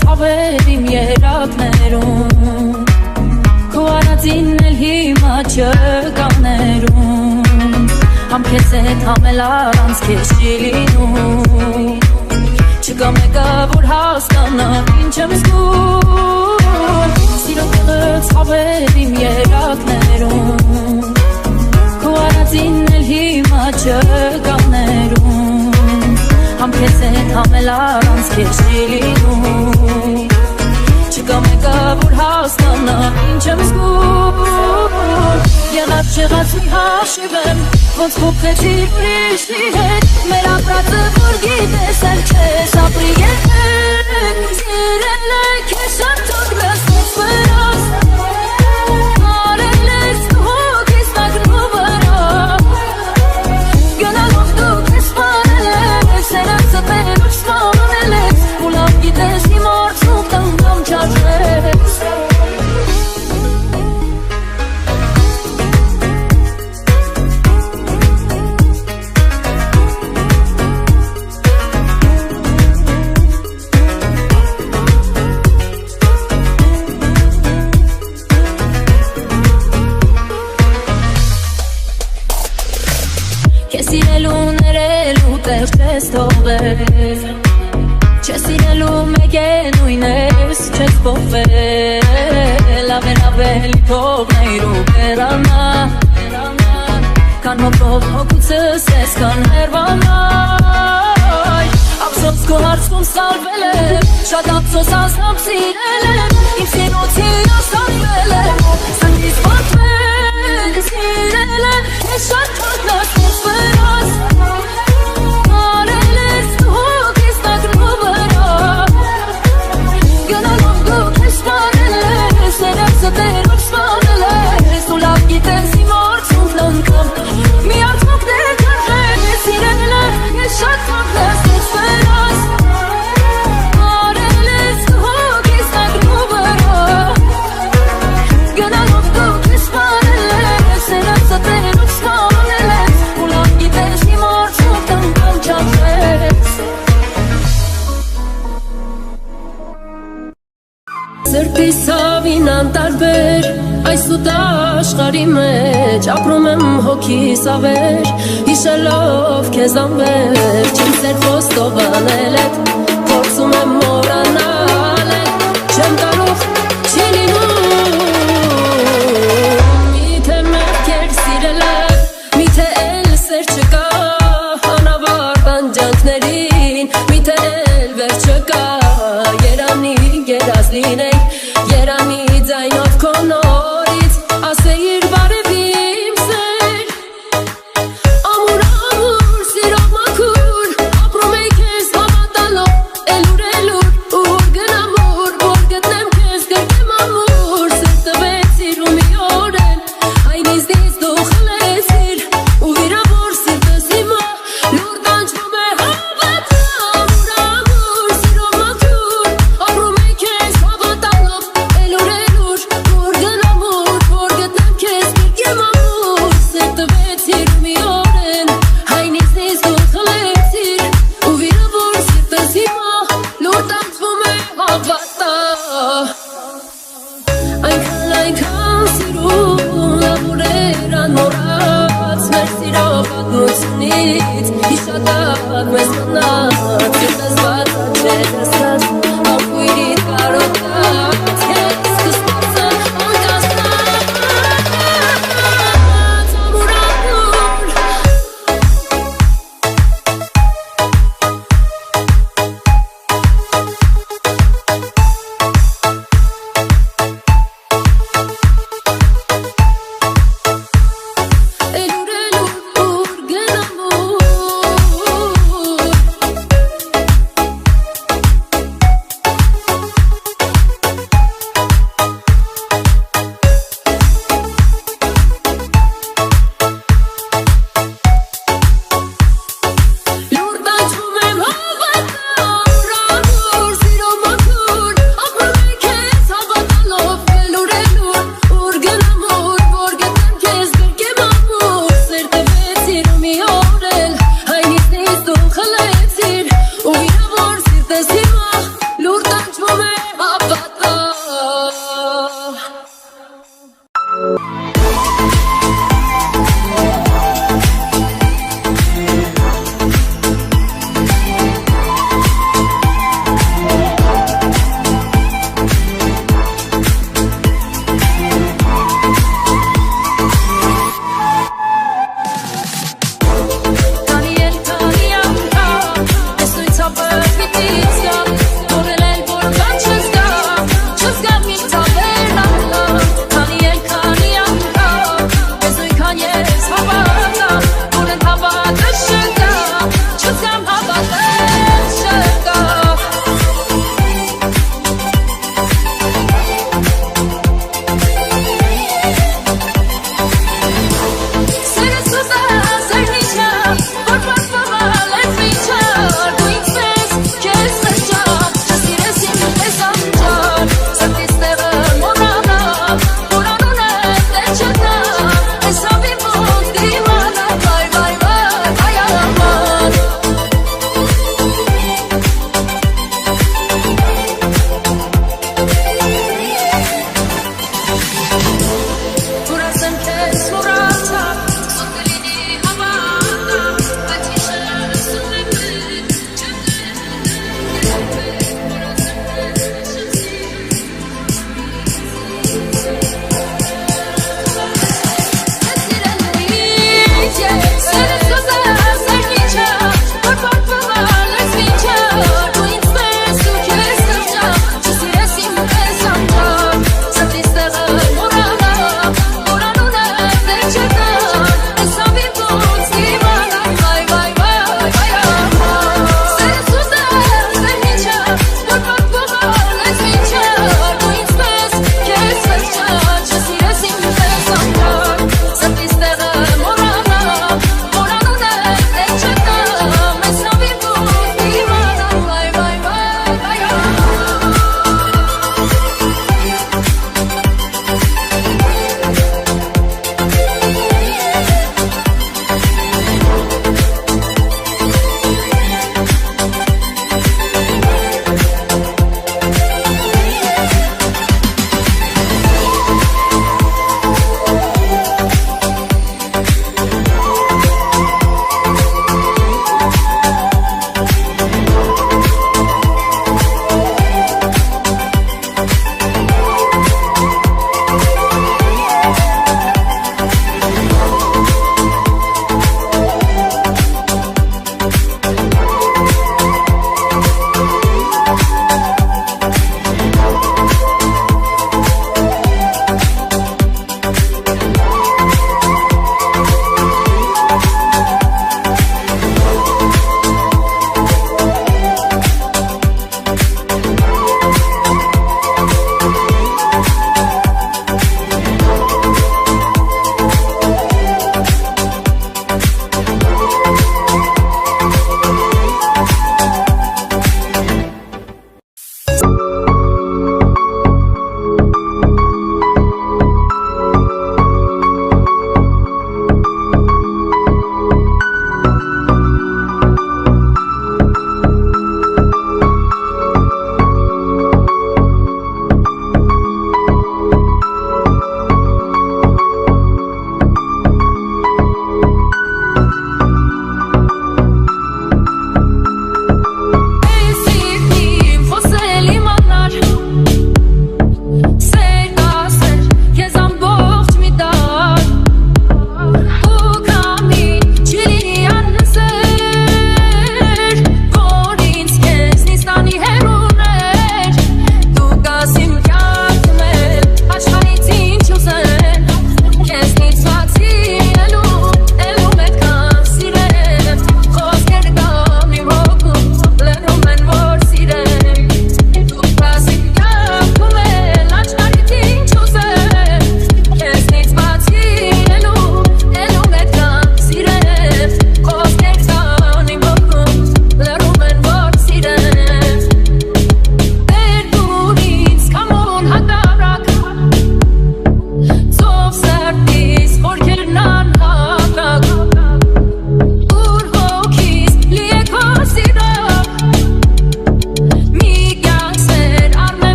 ցավեր իմ երակներում Քո արածին էլ հիմա չկաներում Համ քեզ հետ համել առանց քեզ չի լինում Չկա մեկը որ հասկանա ինչ եմ զգում Սիրո տեղը ցավեր իմ երակներում Քո արածին էլ հիմա չկաներում Համ քեզ հետ համել առանց քեզ չի լինում Չկա մեկը որ հասկանա ինչ եմ զգում Եղած չեղած մի հաշիվ եմ Ոնց փոխեցիր ուրիշի հետ Մեր ապրածը որ գիտես էլ չես ապրի երբեք Սիրել է քեզ շատ թողնես ոնց վրաս Արել ես դու հոգիս նագնու վրա Գնալով դու քեզ սպանել ես Սենացը տերուչ սպանել ես Ու լավ գիտես իմ արցուկ տանգամ չարժես Սիրելու ներելու տեղ չես թողել Չես սիրելու մեկ է նույնես չես փոխվել Ավելի թողնեիր ու բերանա Կան հոգով հոգուցս ես կան հերվանայ Ափսոս քո հարցում սալվել եմ Շատ ափսոս անձամբ սիրել եմ Իմ սիրոցի ասանվել եմ Սնգիս պատվել սիրել եմ Ես շատ թողնած ոնց վրաս Արել ես դու հոգիս նագնու վրա Գնալով դու քեզ սպանել ես Սենացը տերուչ սպանել ես Ու լավ գիտես իմ արցունքն անգամ Մի արցունք դեր կրժել ես սիրել եմ Ես շատ թողնած ոնց վրաս Արել ես դու հոգիս նագնու վրա Գնալով դու քեզ սպանել ես Սենացը տերուչ սպանել ես Ու լավ գիտես իմ արցունքն անգամ չարժես Սրտիս ցավին անտարբեր Այս ու դա աշխարհի մեջ Ապրում եմ հոգիս ավեր Հիշելով քեզ անվերջ Իմ սեր խոստով անել էդ Փորձում եմ մոռանալ էդ Չեմ կարող չի լինում Միթե մեղքեր սիրել եմ Միթե էլ սեր չկա Անավարտ անջանքներին Միթե էլ վերջ չկա Երանի երազ լինեի Երանի ձայնով քո նորից Ասեիր բարև իմ սեր Ամուր ամուր սիրով մաքուր Ապրում էի քեզ հավատալով Էլուր էլուր ուր գնամուր Որ գտնեմ քեզ գրկեմ ամուր Սեր տվեցիր ու մի օրեն Այնիզնից դու խլեցիր Ու վիրավոր սիրտս հիմա Լուր տանջվում է հավատա Ամուր ամուր սիրով մաքուր Ապրում էի քեզ հավատալով Էլուր էլուր ուր գնամուր Որ գտնեմ քեզ գրկեմ ամուր Սեր տվեցիր ու մի օրեն Այնիզնից դու խլեցիր Ու վիրավոր սիրտս հիմա Լուր տանջվում է հավատա Այնքան սիրուն ամուրեր անմոռաց Մեր սիրո պատմությունից Հիշատակ մեզ մնաց Սիրտս բացա չէ դասած Ալքույրիդ կարոտած Քեզ կսպասեմ անկասնած Ամուր ամուր Էլուր էլուր ուր գնամուր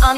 I'm